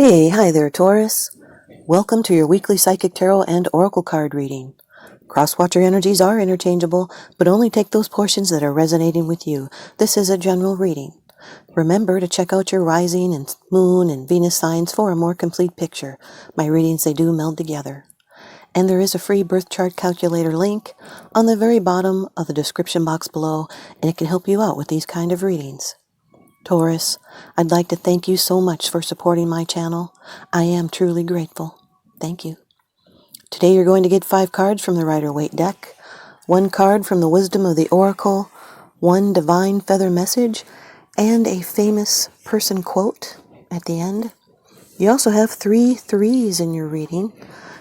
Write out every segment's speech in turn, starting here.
Hi there, Taurus. Welcome to your weekly Psychic Tarot and Oracle card reading. Crosswatcher energies are interchangeable, but only take those portions that are resonating with you. This is a general reading. Remember to check out your rising and moon and Venus signs for a more complete picture. My readings, they do meld together. And there is a free birth chart calculator link on the very bottom of the description box below, and it can help you out with these kind of readings. Taurus, I'd like to thank you so much for supporting my channel. I am truly grateful. Thank you. Today you're going to get 5 cards from the Rider-Waite deck, 1 card from the Wisdom of the Oracle, 1 Divine Feather Message, and a famous person quote at the end. You also have 3 threes in your reading,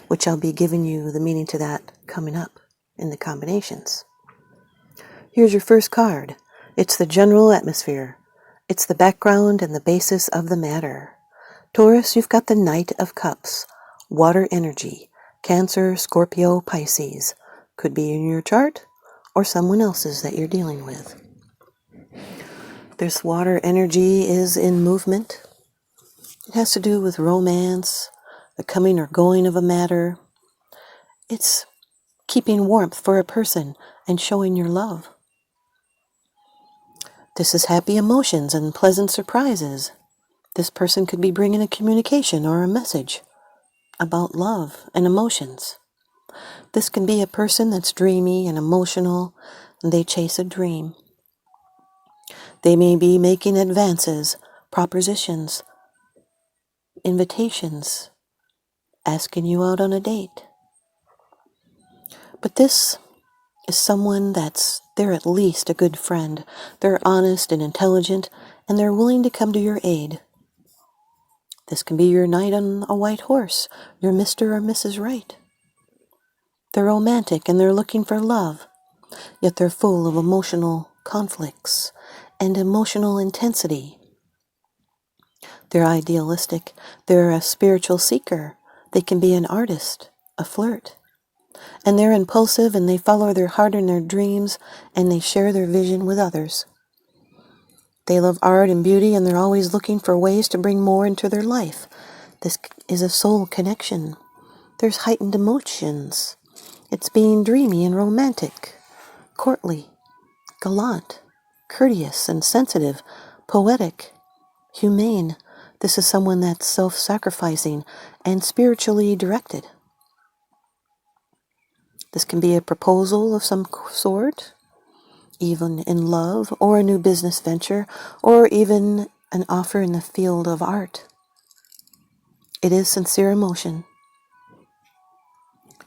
which I'll be giving you the meaning to that coming up in the combinations. Here's your first card. It's the general atmosphere. It's the background and the basis of the matter. Taurus, you've got the Knight of Cups, water energy, Cancer, Scorpio, Pisces. Could be in your chart or someone else's that you're dealing with. This water energy is in movement. It has to do with romance, the coming or going of a matter. It's keeping warmth for a person and showing your love. This is happy emotions and pleasant surprises. This person could be bringing a communication or a message about love and emotions. This can be a person that's dreamy and emotional, and they chase a dream. They may be making advances, propositions, invitations, asking you out on a date. But this is someone they're at least a good friend. They're honest and intelligent, and they're willing to come to your aid. This can be your knight on a white horse, your Mr. or Mrs. Right. They're romantic and they're looking for love, yet they're full of emotional conflicts and emotional intensity. They're idealistic. They're a spiritual seeker. They can be an artist, a flirt. And they're impulsive and they follow their heart and their dreams and they share their vision with others. They love art and beauty and they're always looking for ways to bring more into their life. This is a soul connection. There's heightened emotions. It's being dreamy and romantic, courtly, gallant, courteous and sensitive, poetic, humane. This is someone that's self-sacrificing and spiritually directed. This can be a proposal of some sort, even in love, or a new business venture, or even an offer in the field of art. It is sincere emotion.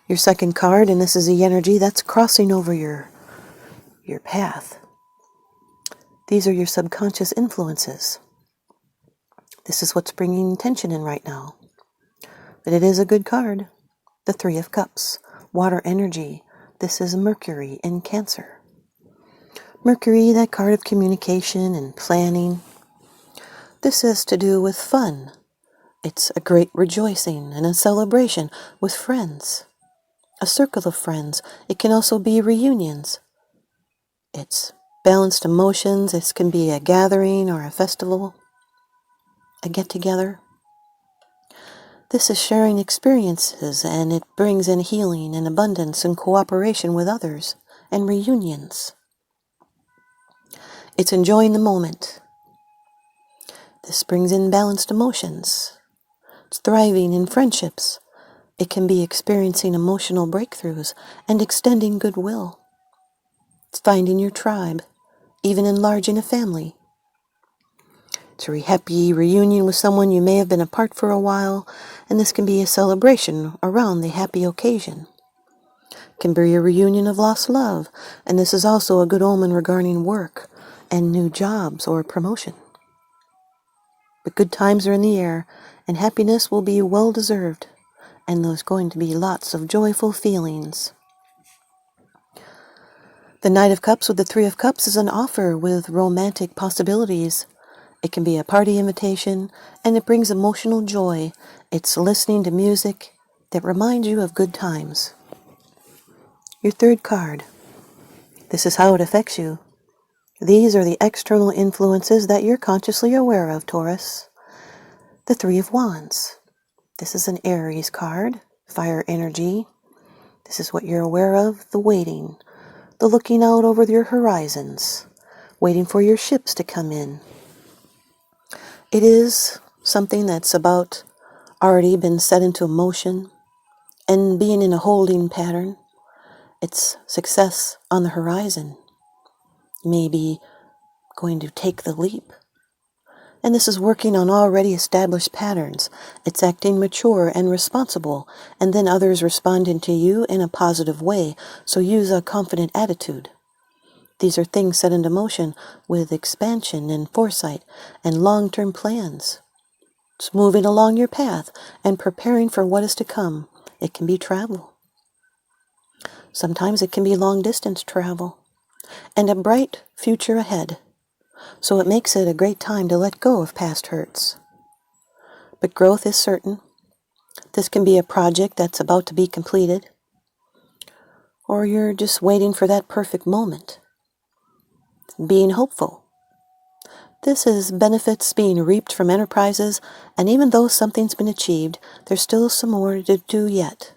Your second card, and this is the energy that's crossing over your path. These are your subconscious influences. This is what's bringing tension in right now. But it is a good card. The 3 of Cups, water energy. This is Mercury in Cancer. Mercury, that card of communication and planning. This has to do with fun. It's a great rejoicing and a celebration with friends. A circle of friends. It can also be reunions. It's balanced emotions. This can be a gathering or a festival, a get-together. This is sharing experiences, and it brings in healing and abundance and cooperation with others and reunions. It's enjoying the moment. This brings in balanced emotions. It's thriving in friendships. It can be experiencing emotional breakthroughs and extending goodwill. It's finding your tribe, even enlarging a family. It's a happy reunion with someone you may have been apart for a while, and this can be a celebration around the happy occasion. It can be a reunion of lost love, and this is also a good omen regarding work and new jobs or promotion. But good times are in the air, and happiness will be well-deserved, and there's going to be lots of joyful feelings. The Knight of Cups with the 3 of Cups is an offer with romantic possibilities. It can be a party invitation, and it brings emotional joy. It's listening to music that reminds you of good times. Your third card. This is how it affects you. These are the external influences that you're consciously aware of, Taurus. The Three of Wands. This is an Aries card, fire energy. This is what you're aware of, the waiting, the looking out over your horizons, waiting for your ships to come in. It is something that's about already been set into motion and being in a holding pattern. It's success on the horizon. Maybe going to take the leap. And this is working on already established patterns. It's acting mature and responsible, and then others responding to you in a positive way, so use a confident attitude. These are things set into motion with expansion and foresight and long-term plans. It's moving along your path and preparing for what is to come. It can be travel. Sometimes it can be long-distance travel, and a bright future ahead. So it makes it a great time to let go of past hurts. But growth is certain. This can be a project that's about to be completed, or you're just waiting for that perfect moment. Being hopeful. This is benefits being reaped from enterprises, and even though something's been achieved, there's still some more to do yet.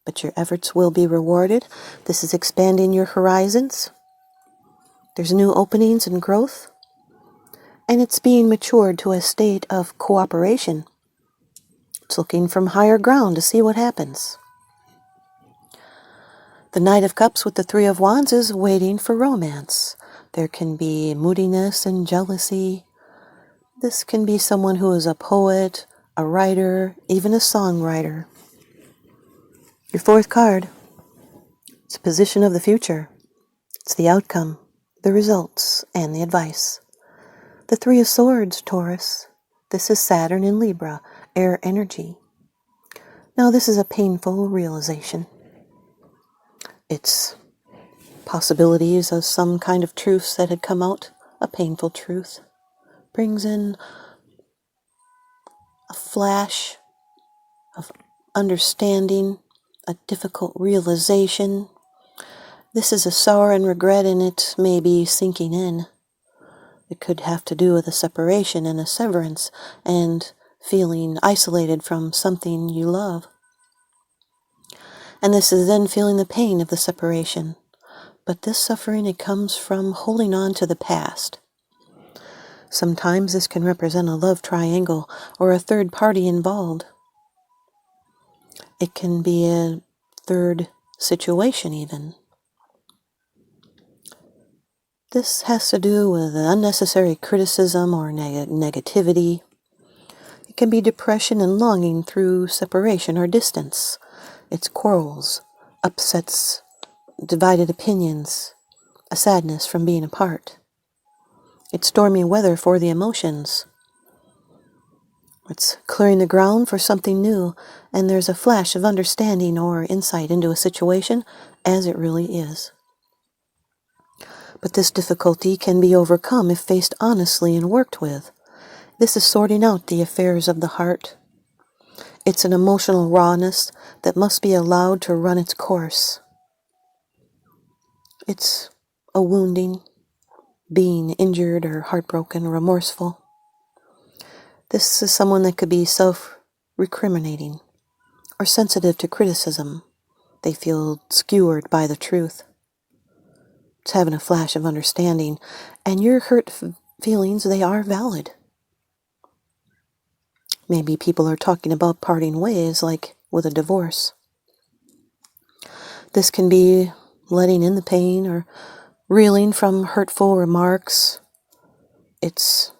But your efforts will be rewarded. This is expanding your horizons. There's new openings and growth. And it's being matured to a state of cooperation. It's looking from higher ground to see what happens. The Knight of Cups with the Three of Wands is waiting for romance. There can be moodiness and jealousy. This can be someone who is a poet, a writer, even a songwriter. Your fourth card. It's a position of the future. It's the outcome, the results, and the advice. The Three of Swords, Taurus. This is Saturn in Libra, air energy. Now this is a painful realization. It's possibilities of some kind of truths that had come out, a painful truth. Brings in a flash of understanding, a difficult realization. This is a sorrow and regret, and it may be sinking in. It could have to do with a separation and a severance and feeling isolated from something you love. And this is then feeling the pain of the separation. But this suffering, it comes from holding on to the past. Sometimes this can represent a love triangle or a third party involved. It can be a third situation even. This has to do with unnecessary criticism or negativity. It can be depression and longing through separation or distance. It's quarrels, upsets, divided opinions, a sadness from being apart. It's stormy weather for the emotions. It's clearing the ground for something new, and there's a flash of understanding or insight into a situation as it really is. But this difficulty can be overcome if faced honestly and worked with. This is sorting out the affairs of the heart. It's an emotional rawness that must be allowed to run its course. It's a wounding, being injured or heartbroken, remorseful. This is someone that could be self-recriminating or sensitive to criticism. They feel skewered by the truth. It's having a flash of understanding, and your hurt feelings, they are valid. Maybe people are talking about parting ways, like with a divorce. This can be letting in the pain or reeling from hurtful remarks. It's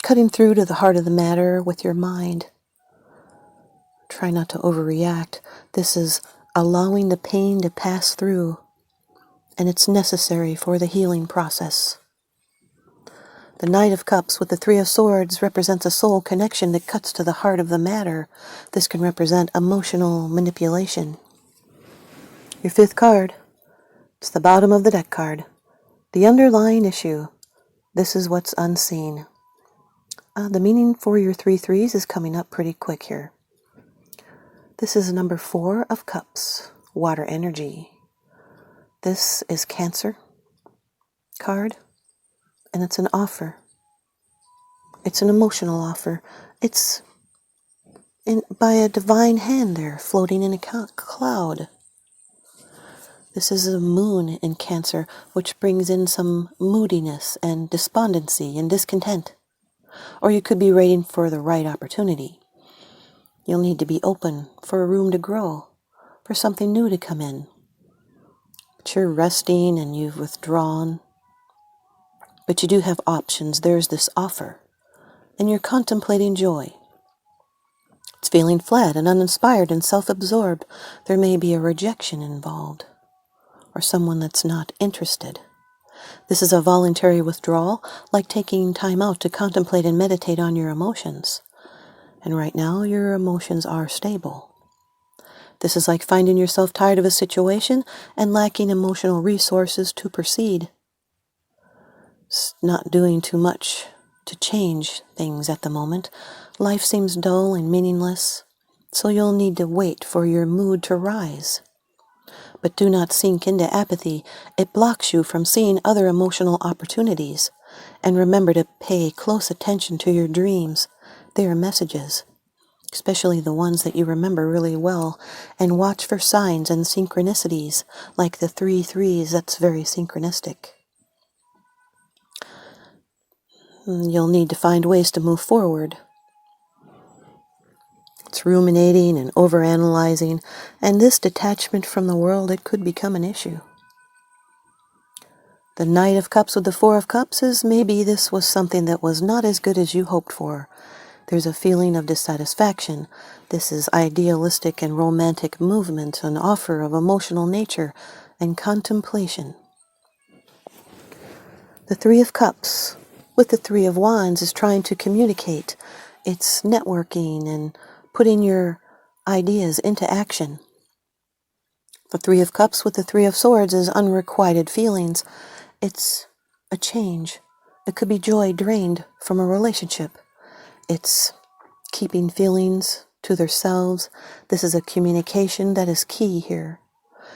cutting through to the heart of the matter with your mind. Try not to overreact. This is allowing the pain to pass through, and it's necessary for the healing process. The Knight of Cups with the Three of Swords represents a soul connection that cuts to the heart of the matter. This can represent emotional manipulation. Your fifth card. It's the bottom of the deck card. The underlying issue. This is what's unseen. The meaning for your 3 threes is coming up pretty quick here. This is number 4 of Cups, water energy. This is Cancer card, and it's an offer. It's an emotional offer. It's by a divine hand there, floating in a cloud. This is a moon in Cancer, which brings in some moodiness and despondency and discontent. Or you could be waiting for the right opportunity. You'll need to be open for a room to grow, for something new to come in. But you're resting and you've withdrawn. But you do have options. There's this offer. And you're contemplating joy. It's feeling flat and uninspired and self-absorbed. There may be a rejection involved, or someone that's not interested. This is a voluntary withdrawal, like taking time out to contemplate and meditate on your emotions. And right now, your emotions are stable. This is like finding yourself tired of a situation and lacking emotional resources to proceed. It's not doing too much to change things at the moment. Life seems dull and meaningless, so you'll need to wait for your mood to rise. But do not sink into apathy. It blocks you from seeing other emotional opportunities. And remember to pay close attention to your dreams. They are messages, especially the ones that you remember really well, and watch for signs and synchronicities, like the 3 threes. That's very synchronistic. You'll need to find ways to move forward. It's ruminating and overanalyzing, and this detachment from the world, it could become an issue. The Knight of Cups with the 4 of Cups is maybe this was something that was not as good as you hoped for. There's a feeling of dissatisfaction. This is idealistic and romantic movement, an offer of emotional nature and contemplation. The 3 of Cups with the 3 of Wands is trying to communicate. It's networking and putting your ideas into action. The 3 of Cups with the 3 of Swords is unrequited feelings. It's a change. It could be joy drained from a relationship. It's keeping feelings to themselves. This is a communication that is key here.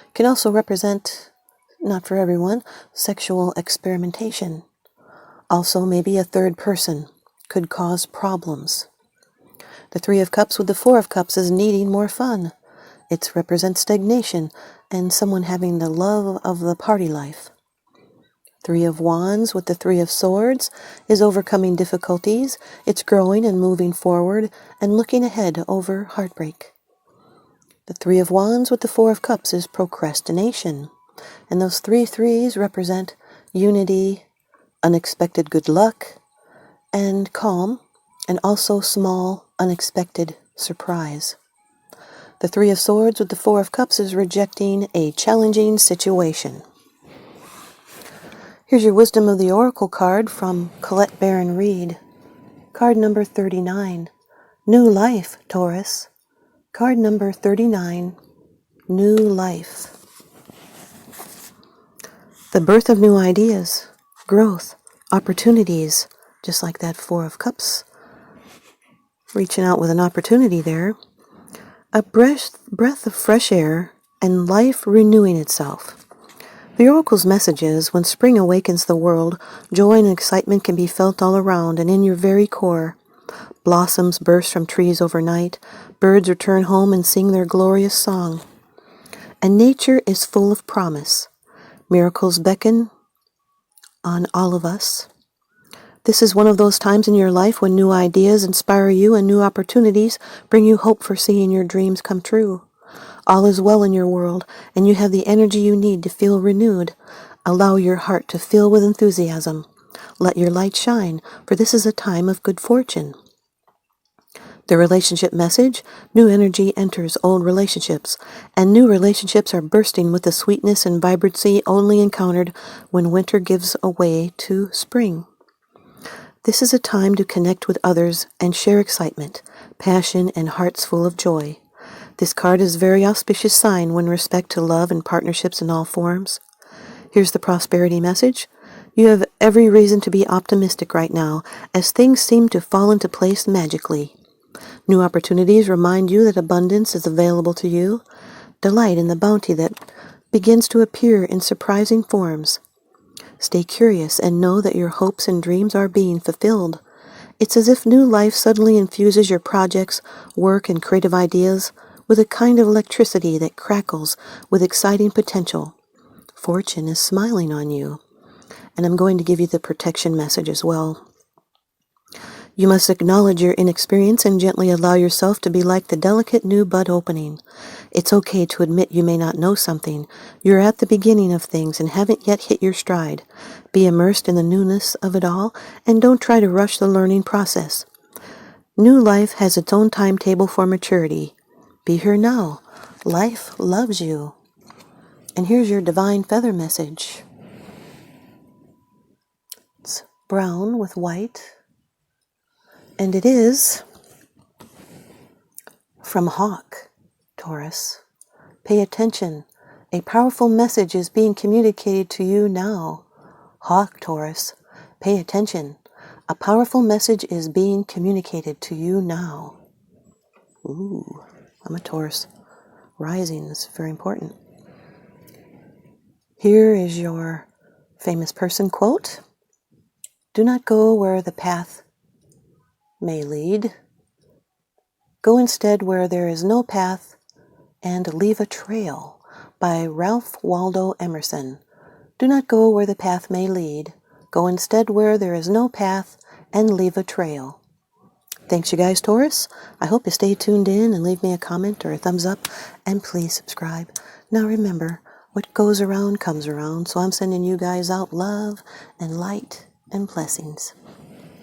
It can also represent, not for everyone, sexual experimentation. Also, maybe a third person could cause problems. The 3 of Cups with the 4 of Cups is needing more fun. It represents stagnation and someone having the love of the party life. 3 of Wands with the 3 of Swords is overcoming difficulties. It's growing and moving forward and looking ahead over heartbreak. The 3 of Wands with the 4 of Cups is procrastination. And those 3 threes represent unity, unexpected good luck, and calm, and also small, unexpected surprise. The 3 of Swords with the 4 of Cups is rejecting a challenging situation. Here's your Wisdom of the Oracle card from Colette Baron Reed. Card number 39. New life, Taurus. Card number 39. New life. The birth of new ideas, growth, opportunities, just like that 4 of Cups. Reaching out with an opportunity there. A breath of fresh air and life renewing itself. The Oracle's message is, when spring awakens the world, joy and excitement can be felt all around and in your very core. Blossoms burst from trees overnight. Birds return home and sing their glorious song. And nature is full of promise. Miracles beckon on all of us. This is one of those times in your life when new ideas inspire you and new opportunities bring you hope for seeing your dreams come true. All is well in your world, and you have the energy you need to feel renewed. Allow your heart to fill with enthusiasm. Let your light shine, for this is a time of good fortune. The relationship message: new energy enters old relationships, and new relationships are bursting with the sweetness and vibrancy only encountered when winter gives way to spring. This is a time to connect with others and share excitement, passion, and hearts full of joy. This card is a very auspicious sign when respect to love and partnerships in all forms. Here's the prosperity message. You have every reason to be optimistic right now, as things seem to fall into place magically. New opportunities remind you that abundance is available to you. Delight in the bounty that begins to appear in surprising forms. Stay curious and know that your hopes and dreams are being fulfilled. It's as if new life suddenly infuses your projects, work, and creative ideas with a kind of electricity that crackles with exciting potential. Fortune is smiling on you. And I'm going to give you the protection message as well. You must acknowledge your inexperience and gently allow yourself to be like the delicate new bud opening. It's okay to admit you may not know something. You're at the beginning of things and haven't yet hit your stride. Be immersed in the newness of it all and don't try to rush the learning process. New life has its own timetable for maturity. Be here now. Life loves you. And here's your divine feather message. It's brown with white. And it is from Hawk, Taurus. Pay attention. A powerful message is being communicated to you now. Hawk, Taurus. Pay attention. A powerful message is being communicated to you now. Ooh, I'm a Taurus. Rising is very important. Here is your famous person quote. Do not go where the path may lead. Go instead where there is no path and leave a trail, by Ralph Waldo Emerson. Do not go where the path may lead. Go instead where there is no path and leave a trail. Thanks you guys, Taurus. I hope you stay tuned in and leave me a comment or a thumbs up, and please subscribe. Now remember, what goes around comes around, so I'm sending you guys out love and light and blessings.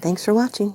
Thanks for watching.